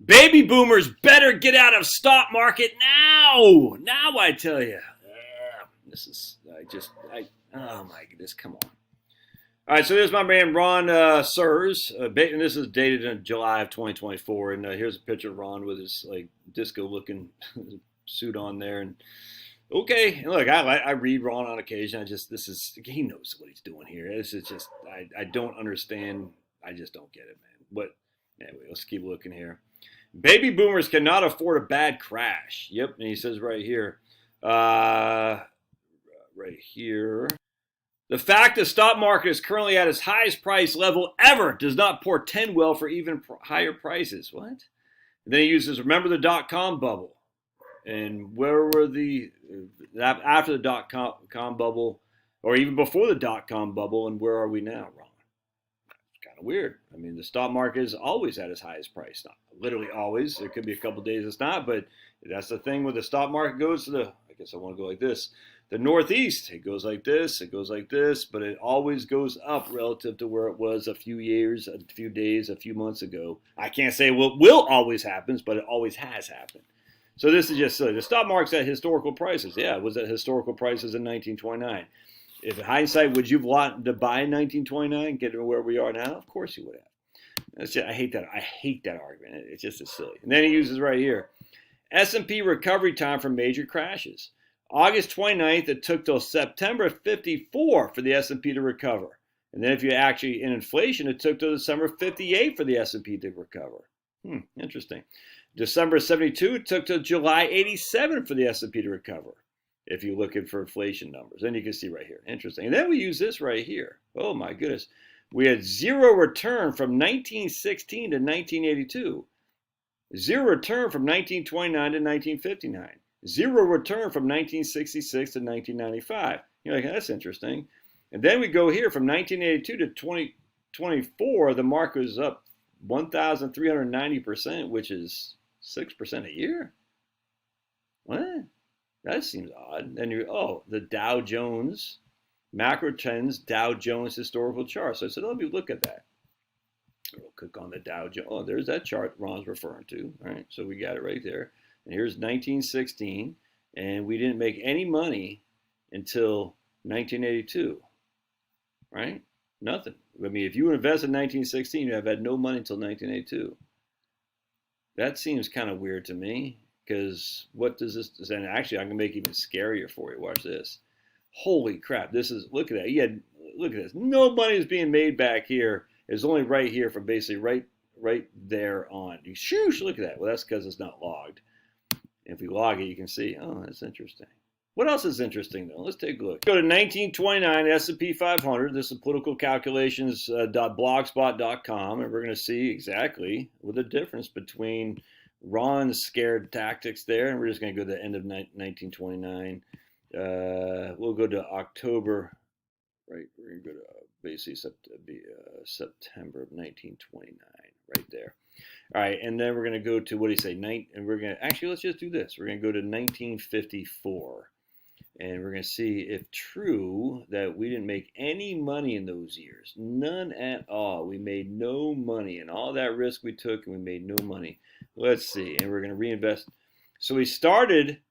Baby boomers better get out of stock market now. Now I tell you. This is oh my goodness, come on. All right, so there's my man Ron Surs, and this is dated in July of 2024, and here's a picture of Ron with his like disco-looking suit on there, and okay, and look, I read Ron on occasion. He knows what he's doing here. This is just I don't understand. I just don't get it, man. But anyway, let's keep looking here. Baby boomers cannot afford a bad crash. Yep, and he says right here, right here. The fact the stock market is currently at its highest price level ever does not portend well for even higher prices. What? And then he uses, remember the dot-com bubble. And where were after the dot-com bubble, or even before the dot-com bubble, and where are we now, Ron? It's kind of weird. I mean, the stock market is always at its highest price. Not literally always. There could be a couple days it's not, but that's the thing when the stock market goes to I guess I want to go like this. The Northeast, it goes like this, but it always goes up relative to where it was a few years, a few days, a few months ago. I can't say what will always happens, but it always has happened. So this is just silly. The stock market's at historical prices. Yeah, it was at historical prices in 1929. If in hindsight, would you have wanted to buy in 1929, get to where we are now? Of course you would have. I hate that. I hate that argument. It's just as silly. And then he uses right here, S&P recovery time for major crashes. August 29th, it took till September 54 for the S&P to recover. And then if you actually, in inflation, it took till December 58 for the S&P to recover. Interesting. December 72, it took till July 87 for the S&P to recover. If you're looking for inflation numbers, then you can see right here. Interesting. And then we use this right here. Oh my goodness. We had zero return from 1916 to 1982. Zero return from 1929 to 1959. Zero return from 1966 to 1995. You're like, that's interesting. And then we go here from 1982 to 2024, the market was up 1,390%, which is 6% a year. What? That seems odd. Then the Dow Jones, macro trends, Dow Jones historical chart. So I said, let me look at that. We'll click on the Dow Jones. Oh, there's that chart Ron's referring to. All right, so we got it right there. And here's 1916, and we didn't make any money until 1982, right? Nothing. I mean, if you invest in 1916, you have had no money until 1982. That seems kind of weird to me, because what does this, and actually I'm going to make it even scarier for you. Watch this. Holy crap, look at that. Look at this. No money is being made back here. It's only right here from basically right there on. Shoosh, look at that. Well, that's because it's not logged. If we log it, you can see, oh, that's interesting. What else is interesting, though? Let's take a look. Go to 1929 S&P 500. This is politicalcalations.blogspot.com, and we're going to see exactly what the difference between Ron's scared tactics there, and we're just going to go to the end of 1929. We'll go to October, right? We're going to go to basically September of 1929, right there. All right, and then we're going to go to, what do you say, and we're going to, actually, let's just do this. We're going to go to 1954, and we're going to see if true that we didn't make any money in those years. None at all. We made no money, and all that risk we took, and we made no money. Let's see, and we're going to reinvest. So we started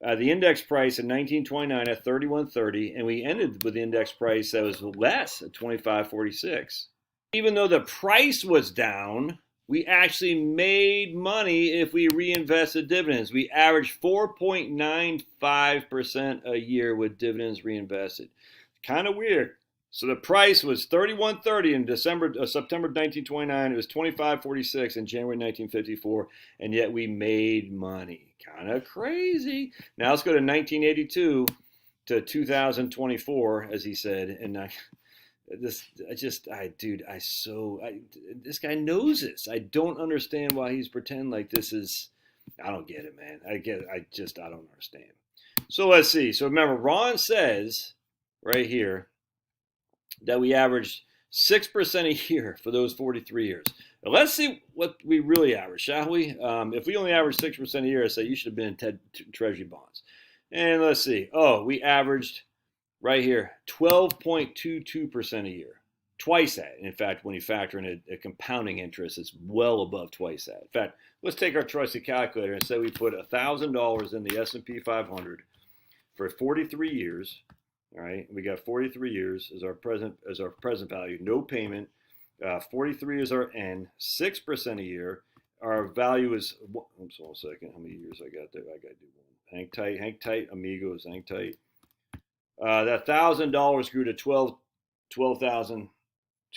the index price in 1929 at 31.30, and we ended with the index price that was less at 25.46. Even though the price was down, we actually made money if we reinvested dividends. We averaged 4.95% a year with dividends reinvested. Kind of weird. So the price was 31.30 in September 1929. It was 25.46 in January 1954, and yet we made money. Kind of crazy. Now let's go to 1982 to 2024, as he said, and this guy knows this. I don't understand why he's pretending like this is. I don't get it, man. I don't understand. So let's see. So remember, Ron says right here that we averaged 6% a year for those 43 years. Now let's see what we really average, shall we? If we only average 6% a year, I say you should have been in Treasury bonds. And let's see. Oh, we averaged right here 12.22% a year. twice that. In fact, when you factor in a compounding interest, it's well above twice that. In fact, let's take our trusty calculator and say we put $1,000 in the S&P 500 for 43 years. All right, we got 43 years as our present value, no payment. 43 is our end, 6% a year. Our value is, oops, 1 second, how many years I got there? I got to do one. Hang tight, amigos, hang tight. That $1,000 grew to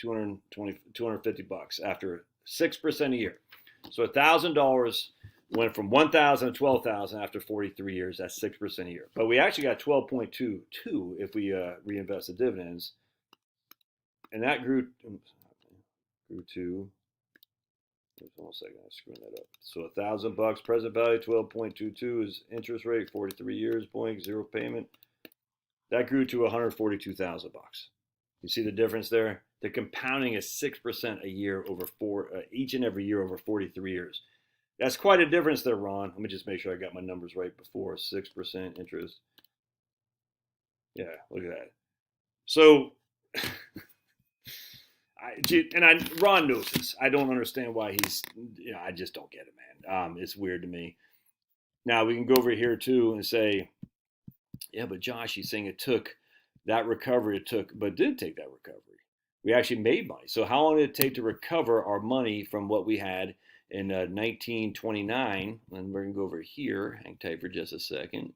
$250 after 6% a year. So $1,000 went from 1,000 to 12,000 after 43 years. That's 6% a year. But we actually got 12.22 if we reinvest the dividends, and that grew to. 1 second, I'm screwing that up. So $1,000 present value, 12.22 is interest rate, 43 years, zero payment. That grew to $142,000. You see the difference there? The compounding is 6% a year over each and every year over 43 years. That's quite a difference there, Ron. Let me just make sure I got my numbers right before. 6% interest. Yeah, look at that. So, Ron knows this. I don't understand why I just don't get it, man. It's weird to me. Now, we can go over here, too, and say, yeah, but Josh, he's saying it took that recovery, but it did take that recovery. We actually made money. So how long did it take to recover our money from what we had in 1929? And we're going to go over here. Hang tight for just a second.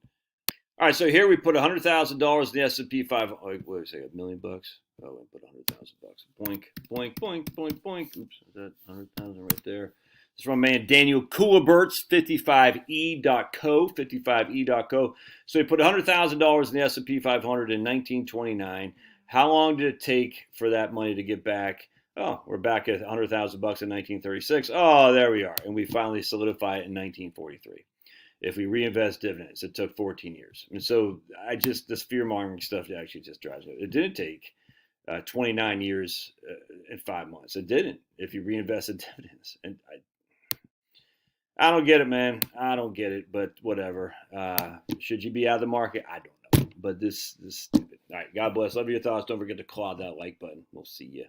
All right, so here we put $100,000 in the S&P 500. What did I say, $1 million? Oh, we put $100,000. Boink, boink, boink, boink, boink. Oops, is that 100,000 right there? It's from man Daniel Kulibert's 55e.co, 55e.co. So he put $100,000 in the S&P 500 in 1929. How long did it take for that money to get back? Oh, we're back at $100,000 in 1936. Oh, there we are. And we finally solidify it in 1943. If we reinvest dividends, it took 14 years. And so this fear-mongering stuff actually just drives me. It didn't take 29 years and 5 months. It didn't if you reinvested dividends. And I don't get it, man. I don't get it, but whatever. Should you be out of the market? I don't know. But this is stupid. All right, God bless. Love your thoughts. Don't forget to claw that like button. We'll see you.